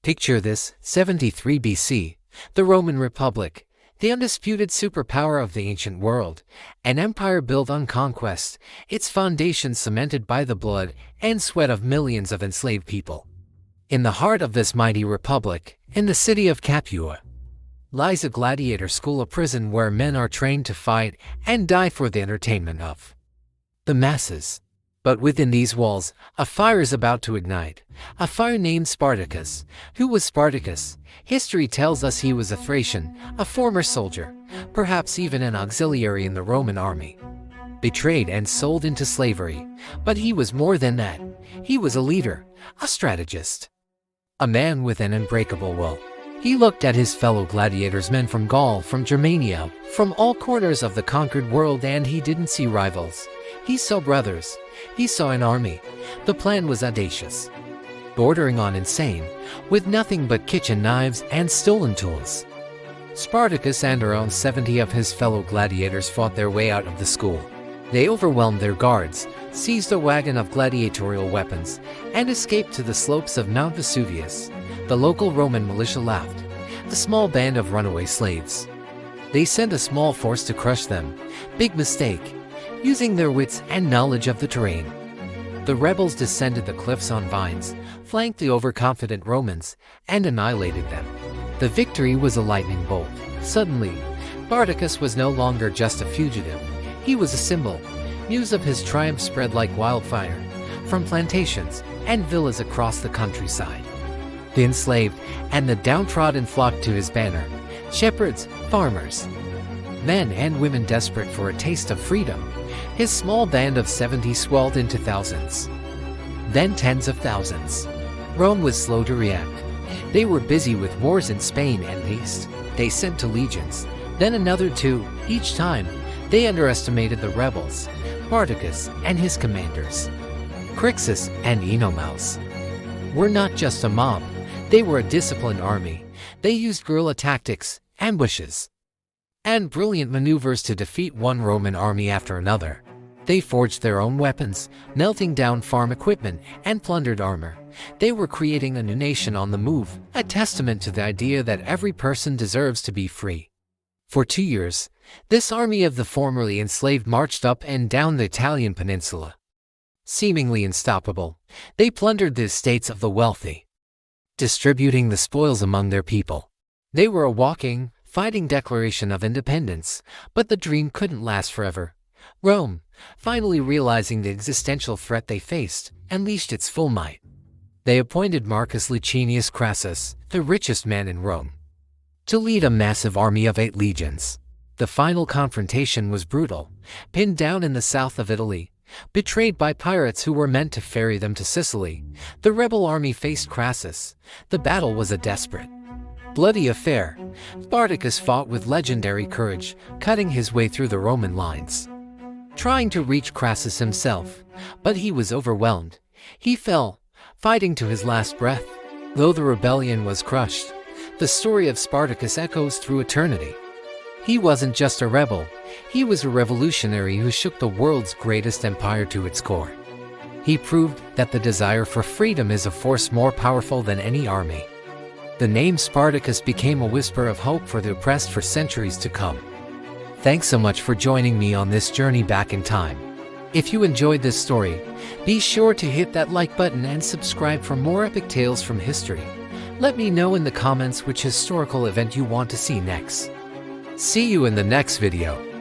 Picture this, 73 BC, the Roman Republic, the undisputed superpower of the ancient world, an empire built on conquest, its foundations cemented by the blood and sweat of millions of enslaved people. In the heart of this mighty republic, in the city of Capua, lies a gladiator school, a prison where men are trained to fight and die for the entertainment of the masses. But within these walls, a fire is about to ignite, a fire named Spartacus. Who was Spartacus? History tells us he was a Thracian, a former soldier, perhaps even an auxiliary in the Roman army, betrayed and sold into slavery. But he was more than that. He was a leader, a strategist, a man with an unbreakable will. He looked at his fellow gladiators, men from Gaul, from Germania, from all corners of the conquered world, and he didn't see rivals. He saw brothers. He saw an army. The plan was audacious, bordering on insane, with nothing but kitchen knives and stolen tools. Spartacus and around 70 of his fellow gladiators fought their way out of the school. They overwhelmed their guards, seized a wagon of gladiatorial weapons, and escaped to the slopes of Mount Vesuvius. The local Roman militia laughed, a small band of runaway slaves. They sent a small force to crush them. Big mistake. Using their wits and knowledge of the terrain, the rebels descended the cliffs on vines, flanked the overconfident Romans, and annihilated them. The victory was a lightning bolt. Suddenly, Spartacus was no longer just a fugitive. He was a symbol. News of his triumph spread like wildfire, from plantations and villas across the countryside. The enslaved and the downtrodden flocked to his banner. Shepherds, farmers, men and women desperate for a taste of freedom. His small band of 70 swelled into thousands, then tens of thousands. Rome was slow to react. They were busy with wars in Spain and the East. They sent two legions, then another two. Each time, they underestimated the rebels, Spartacus and his commanders, Crixus and Enomaus, were not just a mob. They were a disciplined army. They used guerrilla tactics, ambushes, and brilliant maneuvers to defeat one Roman army after another. They forged their own weapons, melting down farm equipment, and plundered armor. They were creating a new nation on the move, a testament to the idea that every person deserves to be free. For 2 years, this army of the formerly enslaved marched up and down the Italian peninsula. Seemingly unstoppable, they plundered the estates of the wealthy, distributing the spoils among their people. They were a walking, fighting declaration of independence, but the dream couldn't last forever. Rome, finally realizing the existential threat they faced, unleashed its full might. They appointed Marcus Licinius Crassus, the richest man in Rome, to lead a massive army of 8 legions. The final confrontation was brutal. Pinned down in the south of Italy, betrayed by pirates who were meant to ferry them to Sicily, the rebel army faced Crassus. The battle was a desperate, bloody affair. Spartacus fought with legendary courage, cutting his way through the Roman lines, trying to reach Crassus himself, but he was overwhelmed. He fell, fighting to his last breath. Though the rebellion was crushed, the story of Spartacus echoes through eternity. He wasn't just a rebel, he was a revolutionary who shook the world's greatest empire to its core. He proved that the desire for freedom is a force more powerful than any army. The name Spartacus became a whisper of hope for the oppressed for centuries to come. Thanks so much for joining me on this journey back in time. If you enjoyed this story, be sure to hit that like button and subscribe for more epic tales from history. Let me know in the comments which historical event you want to see next. See you in the next video.